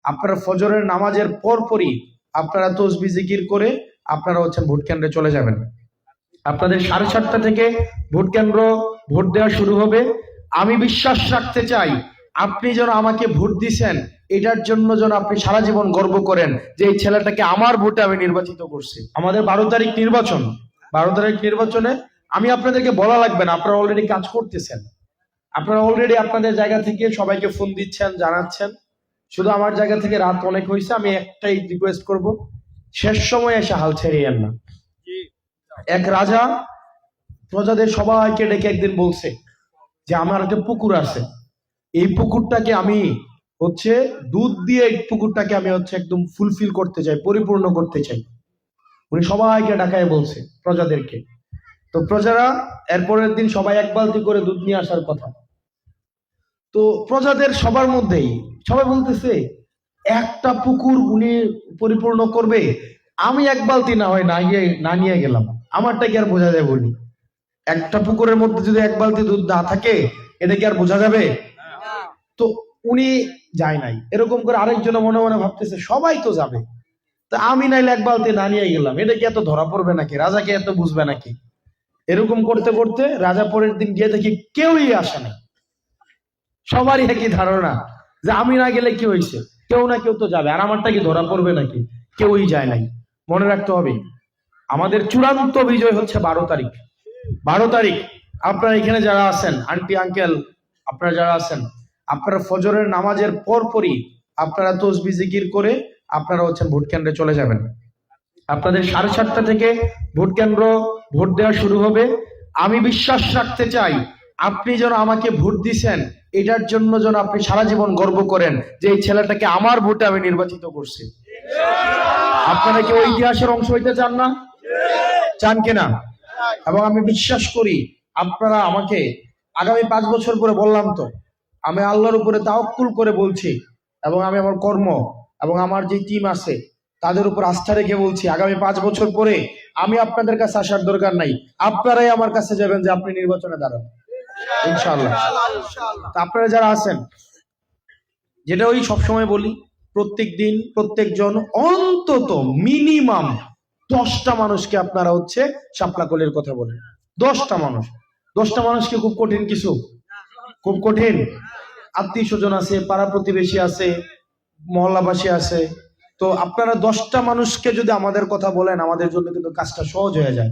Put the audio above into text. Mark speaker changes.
Speaker 1: আপনারা ফজরের নামাজের পরপরই আপনারা তসবিহ জিকির করে আপনারা ভোট কেন্দ্রে চলে যাবেন। আপনাদের 7:30 থেকে ভোট কেন্দ্র ভোট দেওয়া শুরু হবে। আমি বিশ্বাস রাখতে চাই আপনি যেন আমাকে ভোট দিছেন, এটার জন্য যেন আপনি সারা জীবন গর্ব করেন যে এই ছেলেটাকে আমার ভোটে আমি নির্বাচিত করছি। আমাদের 12 তারিখ নির্বাচন। 12 তারিখ নির্বাচনে আমি আপনাদেরকে বলা লাগবে না, আপনারা অলরেডি কাজ করতেছেন। আপনারা অলরেডি আপনাদের জায়গা থেকে সবাইকে ফোন দিচ্ছেন, জানাচ্ছেন। শুধু আমার জায়গা থেকে রাত অনেক হয়েছে, আমি একটাই রিকোয়েস্ট করব, শেষ সময় এসে হাল ছেড়িয়েন না। এক রাজা প্রজাদের সবাইকে ডেকে একদিন বলছে যে আমার একটা পুকুর আছে, এই পুকুরটাকে আমি দুধ দিয়ে এই পুকুরটাকে আমি একদম ফুলফিল করতে চাই, পরিপূর্ণ করতে চাই। উনি সবাইকে ডাকায় বলছে প্রজাদেরকে। তো প্রজারা এরপরের দিন সবাই এক বালতি করে দুধ নিয়ে আসার কথা। তো প্রজাদের সবার মধ্যেই সবাই বলতেছে একটা পুকুর উনি পরিপূর্ণ করবে, আমি এক বালতি না হয় না নিয়ে গেলাম, আমারটা কি আর বোঝা যায় বলি? একটা পুকুরের মধ্যে যদি এক বালতি দুধ না থাকে এটা কি আর বোঝা যাবে? তো উনি যায় নাই। এরকম করে আরেকজন মনে মনে ভাবতেছে সবাই তো যাবে, তা আমি নাইলে এক বালতি না নিয়ে গেলাম, এটা কি এত ধরা পড়বে নাকি? রাজাকে এত বুঝবে নাকি? এরকম করতে করতে রাজা পরের দিন গিয়ে দেখি কেউই আসে না। সবারই একই ধারণা যে আমি না গেলে কি হয়েছে, কেউ না কেউ তো যাবে, আর আমারটা কি ধরা পড়বে নাকি? কেউই যায় নাই। মনে রাখতে হবে আমাদের চূড়ান্ত বিজয় হচ্ছে 12 তারিখ। 12 তারিখ আপনারা এখানে যারা আছেন, আন্টি আঙ্কেল আপনারা যারা আছেন, আপনারা ফজরের নামাজের পরপরই আপনারা তসবিহ জিকির করে আপনারা ভোট কেন্দ্রে চলে যাবেন। আপনাদের 7:30 থেকে ভোট কেন্দ্র ভোট দেওয়া শুরু হবে। আমি বিশ্বাস রাখতে চাই আপনি যেন আমাকে ভোট দিছেন, এটার জন্য যেন আপনি সারা জীবন গর্ব করেন যে এই ছেলেটাকে আমার ভোটে আমি নির্বাচিত করছি। আপনারা কি ওই ইতিহাসের অংশ হইতে চান না? চান কিনা? এবং আমি বিশ্বাস করি আপনারা আমাকে আগামী 5 বছর পরে, বললাম তো আমি আল্লাহর উপরে তাওয়াক্কুল করে বলছি, এবং আমি আমার কর্ম এবং আমার যে টিম আছে তাদের উপর আস্থা রেখে বলছি, আগামী 5 বছর পরে আমি আপনাদের কাছে আসার দরকার নাই, আপনারাই আমার কাছে যাবেন যে আপনি নির্বাচনে দাঁড়ান ইনশাআল্লাহ। আপনারা যারা আছেন, যেটা ওই সবসময় বলি, প্রত্যেক দিন প্রত্যেকজন অন্তত মিনিমাম 10টা মানুষকে আপনারা শাপলা কলির কথা বলেন। 10টা মানুষ। 10টা মানুষকে খুব কঠিন কিছু? খুব কঠিন? আত্মীয় স্বজন আছে, পাড়া প্রতিবেশী আছে, মহল্লাবাসী আছে। তো আপনারা 10টা মানুষকে যদি আমাদের কথা বলেন, আমাদের জন্য কিন্তু কাজটা সহজ হয়ে যায়।